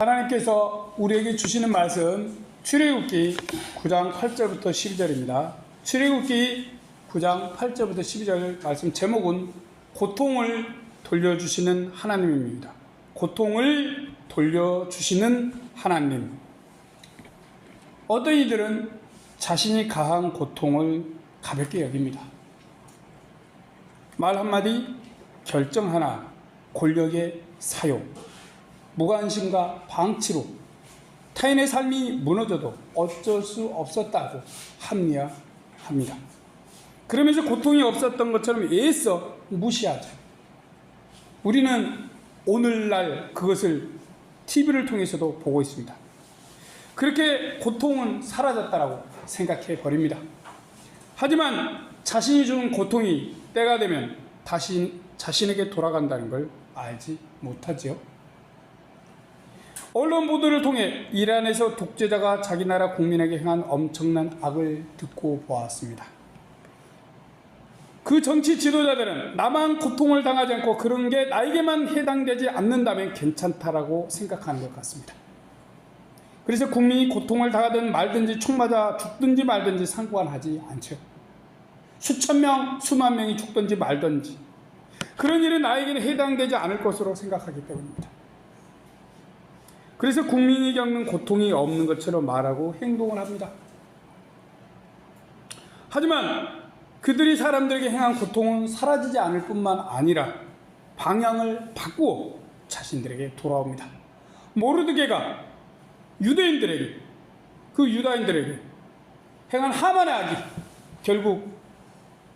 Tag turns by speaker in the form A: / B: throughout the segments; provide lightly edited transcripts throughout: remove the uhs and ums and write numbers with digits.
A: 하나님께서 우리에게 주시는 말씀 출애굽기 9장 8절부터 12절입니다. 출애굽기 9장 8절부터 12절 말씀 제목은 고통을 돌려주시는 하나님입니다. 고통을 돌려주시는 하나님. 어떤 이들은 자신이 가한 고통을 가볍게 여깁니다. 말 한마디, 결정 하나, 권력의 사용, 무관심과 방치로 타인의 삶이 무너져도 어쩔 수 없었다고 합리화합니다. 그러면서 고통이 없었던 것처럼 애써 무시하죠. 우리는 오늘날 그것을 TV를 통해서도 보고 있습니다. 그렇게 고통은 사라졌다고 생각해 버립니다. 하지만 자신이 주는 고통이 때가 되면 다시 자신에게 돌아간다는 걸 알지 못하지요. 언론 보도를 통해 이란에서 독재자가 자기 나라 국민에게 행한 엄청난 악을 듣고 보았습니다. 그 정치 지도자들은 나만 고통을 당하지 않고 그런 게 나에게만 해당되지 않는다면 괜찮다라고 생각하는 것 같습니다. 그래서 국민이 고통을 당하든 말든지 총 맞아 죽든지 말든지 상관하지 않죠. 수천 명, 수만 명이 죽든지 말든지 그런 일은 나에게는 해당되지 않을 것으로 생각하기 때문입니다. 그래서 국민이 겪는 고통이 없는 것처럼 말하고 행동을 합니다. 하지만 그들이 사람들에게 행한 고통은 사라지지 않을 뿐만 아니라 방향을 바꾸어 자신들에게 돌아옵니다. 모르드게가 유대인들에게, 그 유다인들에게 행한 하만의 악이 결국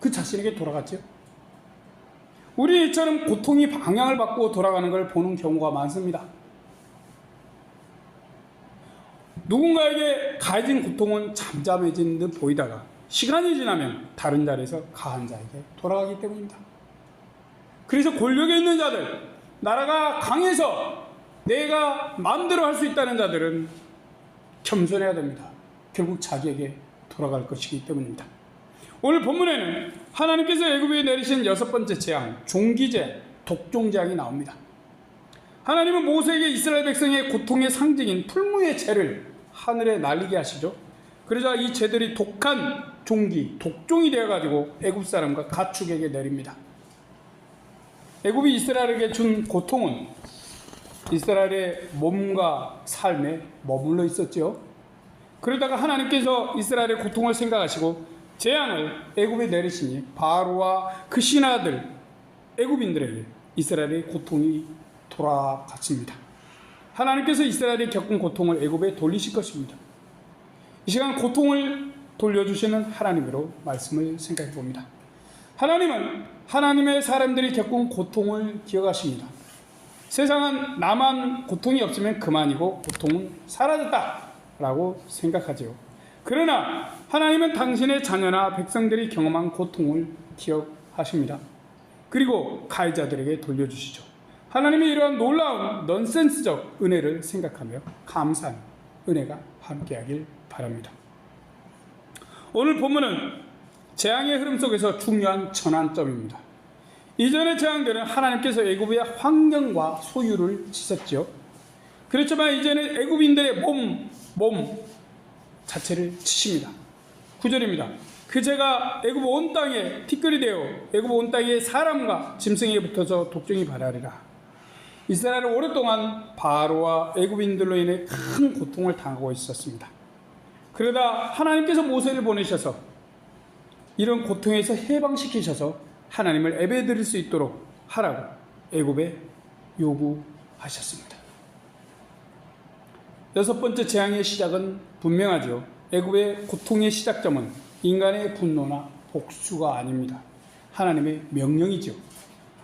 A: 그 자신에게 돌아갔죠. 우리 이처럼 고통이 방향을 바꾸어 돌아가는 걸 보는 경우가 많습니다. 누군가에게 가해진 고통은 잠잠해진 듯 보이다가 시간이 지나면 다른 자리에서 가한 자에게 돌아가기 때문입니다. 그래서 권력에 있는 자들, 나라가 강해서 내가 마음대로 할 수 있다는 자들은 겸손해야 됩니다. 결국 자기에게 돌아갈 것이기 때문입니다. 오늘 본문에는 하나님께서 애굽에 내리신 6번째 재앙, 종기제, 독종재앙이 나옵니다. 하나님은 모세에게 이스라엘 백성의 고통의 상징인 풀무의 재를 하늘에 날리게 하시죠. 그러자 이 재들이 독한 종기, 독종이 되어가지고 애굽 사람과 가축에게 내립니다. 애굽이 이스라엘에게 준 고통은 이스라엘의 몸과 삶에 머물러 있었죠. 그러다가 하나님께서 이스라엘의 고통을 생각하시고 재앙을 애굽에 내리시니 바로와 그 신하들, 애굽인들에게 이스라엘의 고통이 돌아갔습니다. 하나님께서 이스라엘이 겪은 고통을 애굽에 돌리실 것입니다. 이 시간 고통을 돌려주시는 하나님으로 말씀을 생각해 봅니다. 하나님은 하나님의 사람들이 겪은 고통을 기억하십니다. 세상은 나만 고통이 없으면 그만이고 고통은 사라졌다라고 생각하죠. 그러나 하나님은 당신의 자녀나 백성들이 경험한 고통을 기억하십니다. 그리고 가해자들에게 돌려주시죠. 하나님의 이러한 놀라운 넌센스적 은혜를 생각하며 감사하는 은혜가 함께하길 바랍니다. 오늘 본문은 재앙의 흐름 속에서 중요한 전환점입니다. 이전의 재앙들은 하나님께서 애굽의 환경과 소유를 치셨죠. 그렇지만 이제는 애굽인들의 몸 자체를 치십니다. 9절입니다. 그 재가 애굽 온 땅에 티끌이 되어 애굽 온 땅에 사람과 짐승에게 붙어서 독종이 발하리라. 이스라엘은 오랫동안 바로와 애굽인들로 인해 큰 고통을 당하고 있었습니다. 그러다 하나님께서 모세를 보내셔서 이런 고통에서 해방시키셔서 하나님을 예배드릴 수 있도록 하라고 애굽에 요구하셨습니다. 6번째 재앙의 시작은 분명하죠. 애굽의 고통의 시작점은 인간의 분노나 복수가 아닙니다. 하나님의 명령이죠.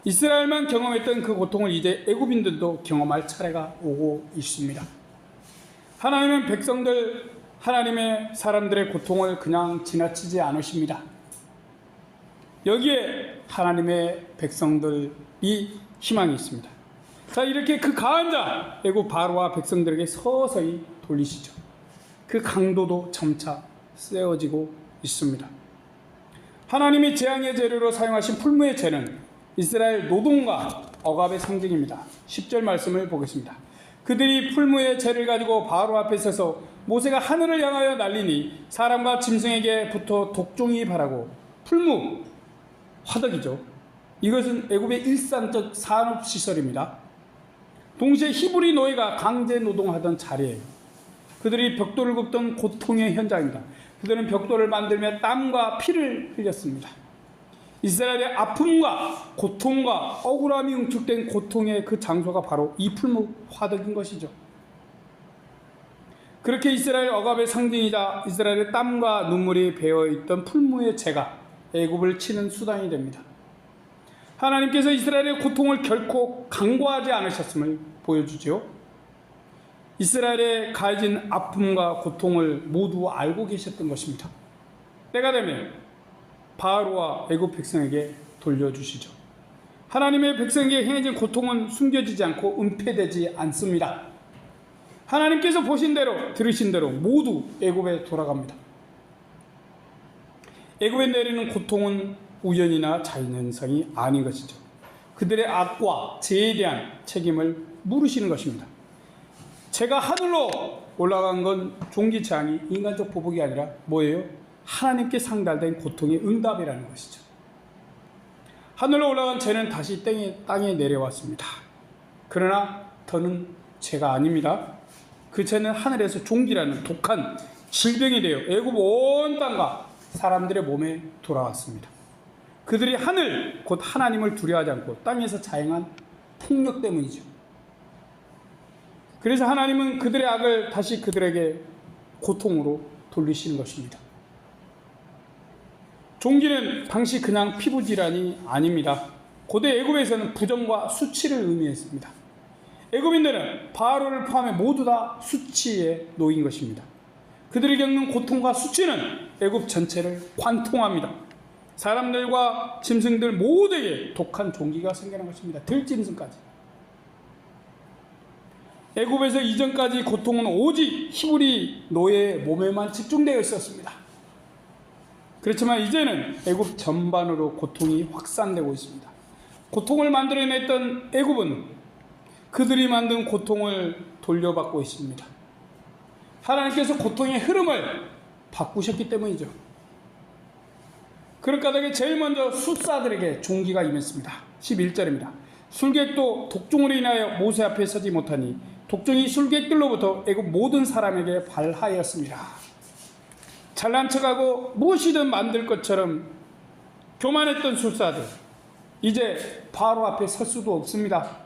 A: 이스라엘만 경험했던 그 고통을 이제 애굽인들도 경험할 차례가 오고 있습니다. 하나님은 백성들, 하나님의 사람들의 고통을 그냥 지나치지 않으십니다. 여기에 하나님의 백성들이 희망이 있습니다. 자, 이렇게 그 가한 자 애굽 바로와 백성들에게 서서히 돌리시죠. 그 강도도 점차 세워지고 있습니다. 하나님이 재앙의 재료로 사용하신 풀무의 재는 이스라엘 노동과 억압의 상징입니다. 10절 말씀을 보겠습니다. 그들이 풀무의 재를 가지고 바로 앞에 서서 모세가 하늘을 향하여 날리니 사람과 짐승에게 붙어 독종이 발하고 풀무, 화덕이죠. 이것은 애굽의 일상적 산업시설입니다. 동시에 히브리 노예가 강제 노동하던 자리예요. 그들이 벽돌을 굽던 고통의 현장입니다. 그들은 벽돌을 만들며 땀과 피를 흘렸습니다. 이스라엘의 아픔과 고통과 억울함이 응축된 고통의 그 장소가 바로 이 풀무 화덕인 것이죠. 그렇게 이스라엘 억압의 상징이자 이스라엘의 땀과 눈물이 배어있던 풀무의 재가 애굽을 치는 수단이 됩니다. 하나님께서 이스라엘의 고통을 결코 간과하지 않으셨음을 보여주죠. 이스라엘에 가해진 아픔과 고통을 모두 알고 계셨던 것입니다. 때가 되면 바로와 애굽 백성에게 돌려주시죠. 하나님의 백성에게 행해진 고통은 숨겨지지 않고 은폐되지 않습니다. 하나님께서 보신 대로 들으신 대로 모두 애굽에 돌아갑니다. 애굽에 내리는 고통은 우연이나 자연현상이 아닌 것이죠. 그들의 악과 죄에 대한 책임을 물으시는 것입니다. 제가 하늘로 올라간 건 종기치 아니 인간적 보복이 아니라 뭐예요? 하나님께 상달된 고통의 응답이라는 것이죠. 하늘로 올라간 죄는 다시 땅에 내려왔습니다. 그러나 더는 죄가 아닙니다. 그 죄는 하늘에서 종기라는 독한 질병이 되어 애굽 온 땅과 사람들의 몸에 돌아왔습니다. 그들이 하늘 곧 하나님을 두려워하지 않고 땅에서 자행한 폭력 때문이죠. 그래서 하나님은 그들의 악을 다시 그들에게 고통으로 돌리시는 것입니다. 종기는 당시 그냥 피부질환이 아닙니다. 고대 애굽에서는 부정과 수치를 의미했습니다. 애굽인들은 바로를 포함해 모두 다 수치에 놓인 것입니다. 그들이 겪는 고통과 수치는 애굽 전체를 관통합니다. 사람들과 짐승들 모두에게 독한 종기가 생겨난 것입니다. 들짐승까지. 애굽에서 이전까지 고통은 오직 히브리 노예의 몸에만 집중되어 있었습니다. 그렇지만 이제는 애굽 전반으로 고통이 확산되고 있습니다. 고통을 만들어냈던 애굽은 그들이 만든 고통을 돌려받고 있습니다. 하나님께서 고통의 흐름을 바꾸셨기 때문이죠. 그럴 까닭에 제일 먼저 숫사들에게 종기가 임했습니다. 11절입니다. 술객도 독종으로 인하여 모세 앞에 서지 못하니 독종이 술객들로부터 애굽 모든 사람에게 발하였습니다. 잘난 척하고 무엇이든 만들 것처럼 교만했던 술사들, 이제 바로 앞에 설 수도 없습니다.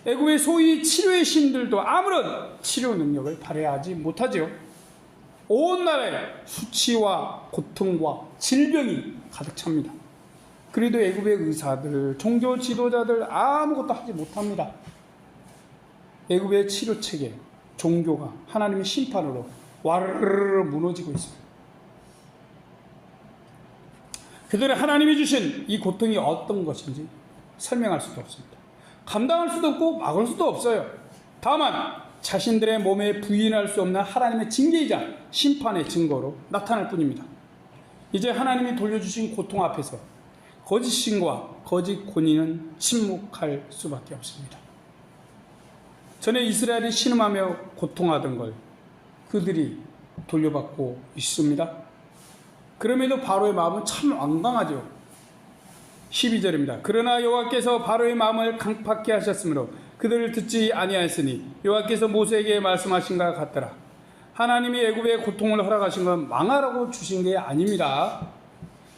A: 애굽의 소위 치료의 신들도 아무런 치료 능력을 발휘하지 못하지요. 온 나라에 수치와 고통과 질병이 가득 찹니다. 그래도 애굽의 의사들, 종교 지도자들 아무것도 하지 못합니다. 애굽의 치료체계, 종교가 하나님의 심판으로 와르르 무너지고 있습니다. 그들은 하나님이 주신 이 고통이 어떤 것인지 설명할 수도 없습니다. 감당할 수도 없고 막을 수도 없어요. 다만 자신들의 몸에 부인할 수 없는 하나님의 징계이자 심판의 증거로 나타날 뿐입니다. 이제 하나님이 돌려주신 고통 앞에서 거짓 신과 거짓 권위는 침묵할 수밖에 없습니다. 전에 이스라엘이 신음하며 고통하던 걸 그들이 돌려받고 있습니다. 그럼에도 바로의 마음은 참 완강하죠. 12절입니다. 그러나 여호와께서 바로의 마음을 강팍케 하셨으므로 그들을 듣지 아니하였으니 여호와께서 모세에게 말씀하신 것 같더라. 하나님이 애굽의 고통을 허락하신 건 망하라고 주신 게 아닙니다.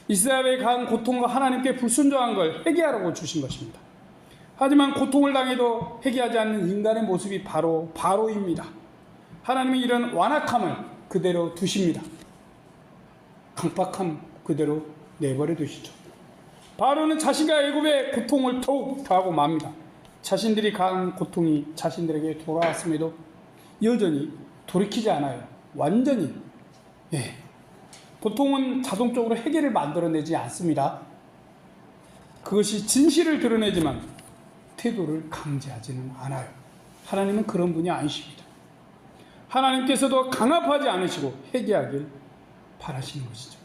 A: 이스라엘의 강한 고통과 하나님께 불순종한 걸 회개하라고 주신 것입니다. 하지만 고통을 당해도 회개하지 않는 인간의 모습이 바로 바로입니다. 하나님이 이런 완악함을 그대로 두십니다. 강팍함 그대로 내버려 두시죠. 바로는 자신과 애굽의 고통을 더욱 더하고 맙니다. 자신들이 강한 고통이 자신들에게 돌아왔음에도 여전히 돌이키지 않아요. 완전히. 고통은 자동적으로 해결을 만들어내지 않습니다. 그것이 진실을 드러내지만 태도를 강제하지는 않아요. 하나님은 그런 분이 아니십니다. 하나님께서도 강압하지 않으시고 회개하길 바라시는 것이죠.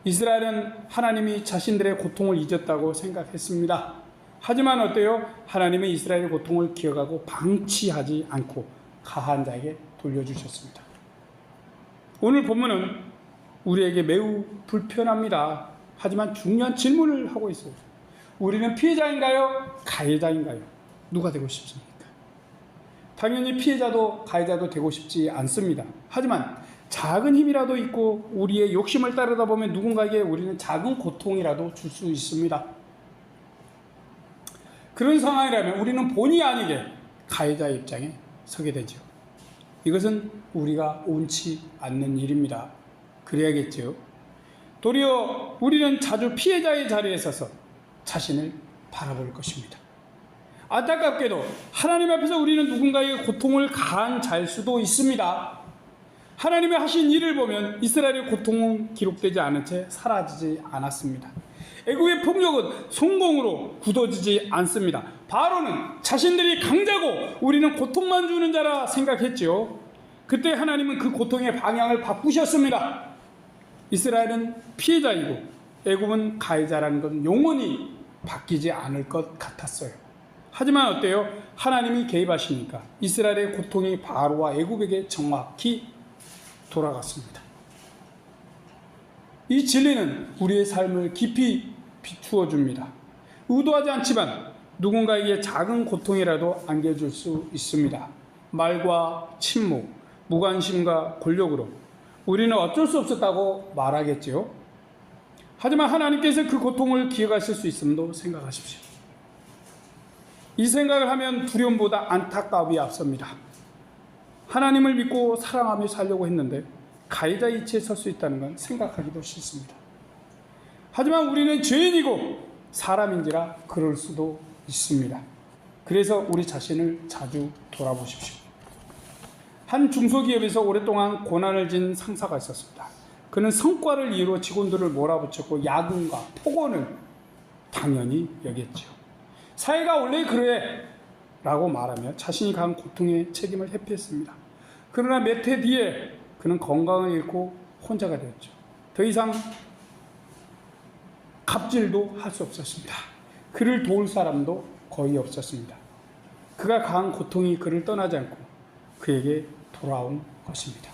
A: 이스라엘은 하나님이 자신들의 고통을 잊었다고 생각했습니다. 하지만 어때요? 하나님은 이스라엘의 고통을 기억하고 방치하지 않고 가한 자에게 돌려주셨습니다. 오늘 본문은 우리에게 매우 불편합니다. 하지만 중요한 질문을 하고 있어요. 우리는 피해자인가요? 가해자인가요? 누가 되고 싶습니까? 당연히 피해자도 가해자도 되고 싶지 않습니다. 하지만 작은 힘이라도 있고 우리의 욕심을 따르다 보면 누군가에게 우리는 작은 고통이라도 줄 수 있습니다. 그런 상황이라면 우리는 본의 아니게 가해자의 입장에 서게 되죠. 이것은 우리가 옳지 않는 일입니다. 그래야겠죠. 도리어 우리는 자주 피해자의 자리에 서서 자신을 바라볼 것입니다. 안타깝게도 하나님 앞에서 우리는 누군가에게 고통을 가한 자일 수도 있습니다. 하나님이 하신 일을 보면 이스라엘의 고통은 기록되지 않은 채 사라지지 않았습니다. 애국의 폭력은 성공으로 굳어지지 않습니다. 바로는 자신들이 강자고 우리는 고통만 주는 자라 생각했지요. 그때 하나님은 그 고통의 방향을 바꾸셨습니다. 이스라엘은 피해자이고 애굽은 가해자라는 건 영원히 바뀌지 않을 것 같았어요. 하지만 어때요? 하나님이 개입하시니까 이스라엘의 고통이 바로와 애굽에게 정확히 돌아갔습니다. 이 진리는 우리의 삶을 깊이 비추어 줍니다. 의도하지 않지만 누군가에게 작은 고통이라도 안겨줄 수 있습니다. 말과 침묵, 무관심과 권력으로 우리는 어쩔 수 없었다고 말하겠지요. 하지만 하나님께서 그 고통을 기억하실 수 있음도 생각하십시오. 이 생각을 하면 두려움보다 안타까움이 앞섭니다. 하나님을 믿고 사랑하며 살려고 했는데 가해자 이치에 설 수 있다는 건 생각하기도 싫습니다. 하지만 우리는 죄인이고 사람인지라 그럴 수도 있습니다. 그래서 우리 자신을 자주 돌아보십시오. 한 중소기업에서 오랫동안 고난을 진 상사가 있었습니다. 그는 성과를 이유로 직원들을 몰아붙였고 야근과 폭언을 당연히 여겼죠. 사회가 원래 그래 라고 말하며 자신이 강한 고통의 책임을 회피했습니다. 그러나 몇 해 뒤에 그는 건강을 잃고 혼자가 되었죠. 더 이상 갑질도 할 수 없었습니다. 그를 도울 사람도 거의 없었습니다. 그가 강한 고통이 그를 떠나지 않고 그에게 돌아온 것입니다.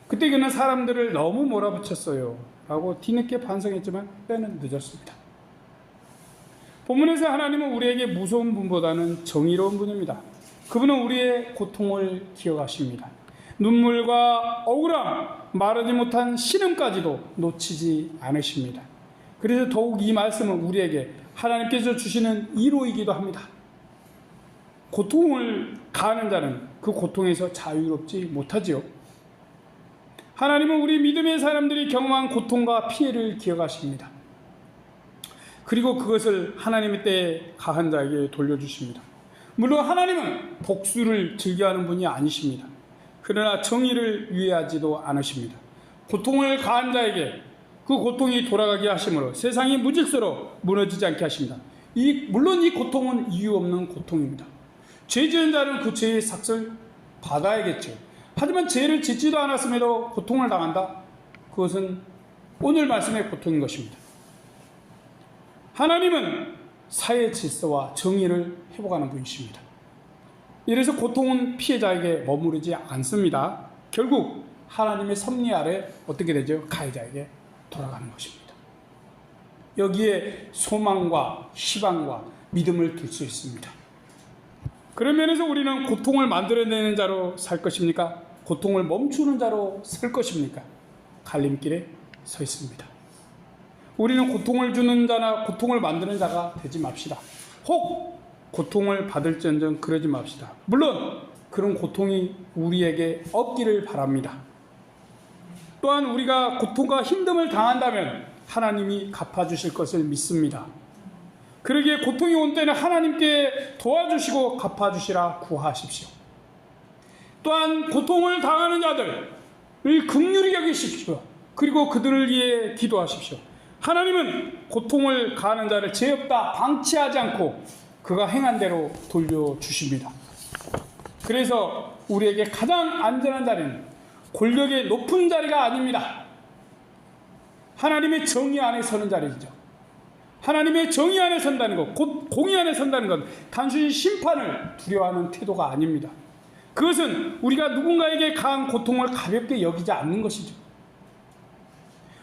A: 그때 그는 사람들을 너무 몰아붙였어요 라고 뒤늦게 반성했지만 때는 늦었습니다. 본문에서 하나님은 우리에게 무서운 분보다는 정의로운 분입니다. 그분은 우리의 고통을 기억하십니다. 눈물과 억울함, 마르지 못한 신음까지도 놓치지 않으십니다. 그래서 더욱 이 말씀은 우리에게 하나님께서 주시는 위로이기도 합니다. 고통을 가하는 자는 그 고통에서 자유롭지 못하지요. 하나님은 우리 믿음의 사람들이 경험한 고통과 피해를 기억하십니다. 그리고 그것을 하나님의 때에 가한 자에게 돌려주십니다. 물론 하나님은 복수를 즐겨하는 분이 아니십니다. 그러나 정의를 위해하지도 않으십니다. 고통을 가한 자에게 그 고통이 돌아가게 하심으로 세상이 무질서로 무너지지 않게 하십니다. 물론 이 고통은 이유 없는 고통입니다. 죄 지은 자는 그 죄의 삭을 받아야겠죠. 하지만 죄를 짓지도 않았음에도 고통을 당한다? 그것은 오늘 말씀의 고통인 것입니다. 하나님은 사회 질서와 정의를 회복하는 분이십니다. 이래서 고통은 피해자에게 머무르지 않습니다. 결국 하나님의 섭리 아래 어떻게 되죠? 가해자에게 돌아가는 것입니다. 여기에 소망과 희망과 믿음을 둘 수 있습니다. 그런 면에서 우리는 고통을 만들어내는 자로 살 것입니까? 고통을 멈추는 자로 살 것입니까? 갈림길에 서 있습니다. 우리는 고통을 주는 자나 고통을 만드는 자가 되지 맙시다. 혹 고통을 받을지언정 그러지 맙시다. 물론 그런 고통이 우리에게 없기를 바랍니다. 또한 우리가 고통과 힘듦을 당한다면 하나님이 갚아주실 것을 믿습니다. 그러기에 고통이 온 때는 하나님께 도와주시고 갚아주시라 구하십시오. 또한 고통을 당하는 자들을 긍휼히 여기십시오. 그리고 그들을 위해 기도하십시오. 하나님은 고통을 가하는 자를 죄 없다 방치하지 않고 그가 행한 대로 돌려주십니다. 그래서 우리에게 가장 안전한 자리는 권력의 높은 자리가 아닙니다. 하나님의 정의 안에 서는 자리죠. 하나님의 정의 안에 선다는 것, 곧 공의 안에 선다는 것, 단순히 심판을 두려워하는 태도가 아닙니다. 그것은 우리가 누군가에게 강한 고통을 가볍게 여기지 않는 것이죠.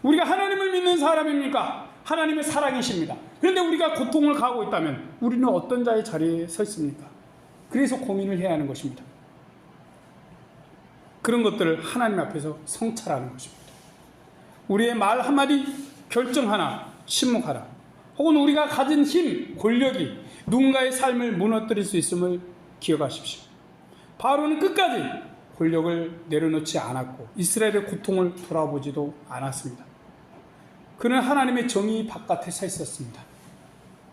A: 우리가 하나님을 믿는 사람입니까? 하나님의 사랑이십니다. 그런데 우리가 고통을 가하고 있다면 우리는 어떤 자의 자리에 서 있습니까? 그래서 고민을 해야 하는 것입니다. 그런 것들을 하나님 앞에서 성찰하는 것입니다. 우리의 말 한마디, 결정 하나, 침묵하라. 혹은 우리가 가진 힘, 권력이 누군가의 삶을 무너뜨릴 수 있음을 기억하십시오. 바로는 끝까지 권력을 내려놓지 않았고 이스라엘의 고통을 돌아보지도 않았습니다. 그는 하나님의 정의 바깥에 서 있었습니다.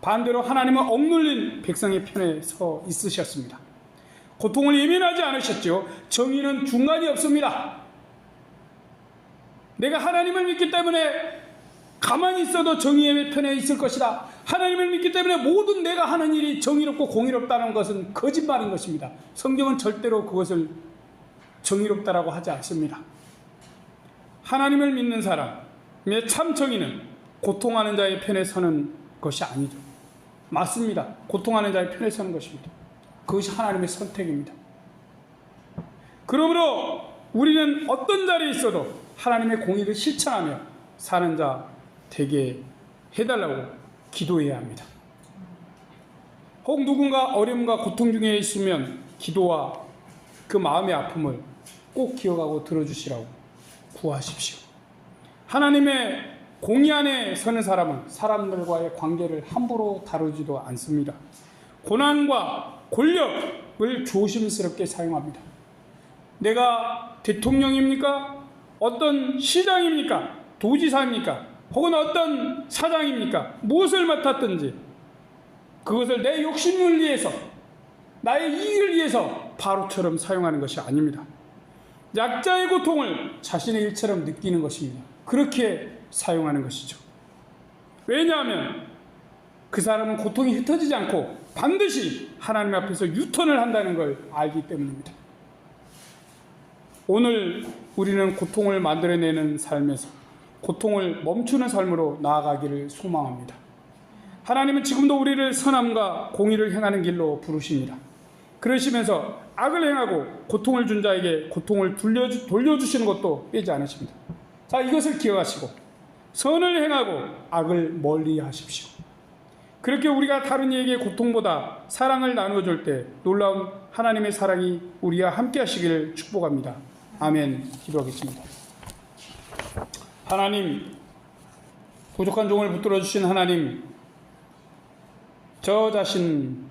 A: 반대로 하나님은 억눌린 백성의 편에 서 있으셨습니다. 고통을 예민하지 않으셨죠. 정의는 중간이 없습니다. 내가 하나님을 믿기 때문에 가만히 있어도 정의의 편에 있을 것이다. 하나님을 믿기 때문에 모든 내가 하는 일이 정의롭고 공의롭다는 것은 거짓말인 것입니다. 성경은 절대로 그것을 정의롭다라고 하지 않습니다. 하나님을 믿는 사람의 참 정의는 고통하는 자의 편에 서는 것이 아니죠. 맞습니다. 고통하는 자의 편에 서는 것입니다. 그것이 하나님의 선택입니다. 그러므로 우리는 어떤 자리에 있어도 하나님의 공의를 실천하며 사는 자 되게 해달라고 기도해야 합니다. 혹 누군가 어려움과 고통 중에 있으면 기도와 그 마음의 아픔을 꼭 기억하고 들어주시라고 구하십시오. 하나님의 공의 안에 서는 사람은 사람들과의 관계를 함부로 다루지도 않습니다. 고난과 권력을 조심스럽게 사용합니다. 내가 대통령입니까? 어떤 시장입니까? 도지사입니까? 혹은 어떤 사장입니까? 무엇을 맡았든지 그것을 내 욕심을 위해서, 나의 이익을 위해서 바로처럼 사용하는 것이 아닙니다. 약자의 고통을 자신의 일처럼 느끼는 것입니다. 그렇게 사용하는 것이죠. 왜냐하면 그 사람은 고통이 흩어지지 않고 반드시 하나님 앞에서 유턴을 한다는 걸 알기 때문입니다. 오늘 우리는 고통을 만들어내는 삶에서 고통을 멈추는 삶으로 나아가기를 소망합니다. 하나님은 지금도 우리를 선함과 공의를 행하는 길로 부르십니다. 그러시면서 악을 행하고 고통을 준 자에게 고통을 돌려주시는 것도 빼지 않으십니다. 자, 이것을 기억하시고 선을 행하고 악을 멀리 하십시오. 그렇게 우리가 다른 이에게 고통보다 사랑을 나누어줄 때 놀라운 하나님의 사랑이 우리와 함께 하시기를 축복합니다. 아멘. 기도하겠습니다. 하나님, 부족한 종을 붙들어 주신 하나님, 저 자신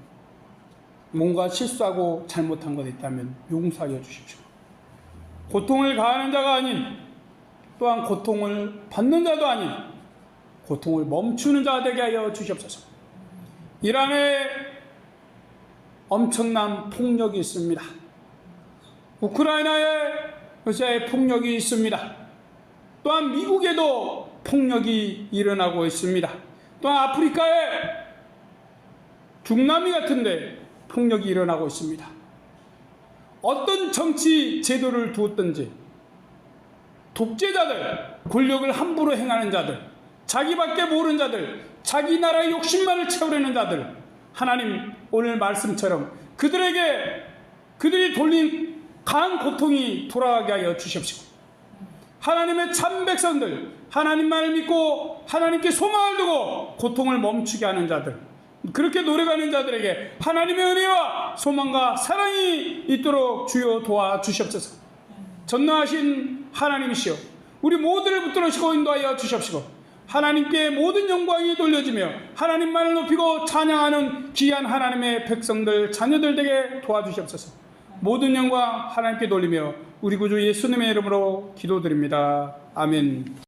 A: 뭔가 실수하고 잘못한 것 있다면 용서하여 주십시오. 고통을 가하는 자가 아닌, 또한 고통을 받는 자도 아닌 고통을 멈추는 자 되게 하여 주시옵소서. 이란에 엄청난 폭력이 있습니다. 우크라이나에 러시아의 폭력이 있습니다. 또한 미국에도 폭력이 일어나고 있습니다. 또한 아프리카에 중남미 같은 데 폭력이 일어나고 있습니다. 어떤 정치 제도를 두었든지 독재자들, 권력을 함부로 행하는 자들, 자기밖에 모르는 자들, 자기 나라의 욕심만을 채우려는 자들, 하나님 오늘 말씀처럼 그들이 돌린 강한 고통이 돌아가게 하여 주십시오. 하나님의 참 백성들, 하나님만을 믿고 하나님께 소망을 두고 고통을 멈추게 하는 자들, 그렇게 노력하는 자들에게 하나님의 은혜와 소망과 사랑이 있도록 주여 도와주시옵소서. 전능하신 하나님이시여, 우리 모두를 붙들으시고 인도하여 주시옵시고 하나님께 모든 영광이 돌려지며 하나님만을 높이고 찬양하는 귀한 하나님의 백성들, 자녀들 되게 도와주시옵소서. 모든 영광 하나님께 돌리며 우리 구주 예수님의 이름으로 기도드립니다. 아멘.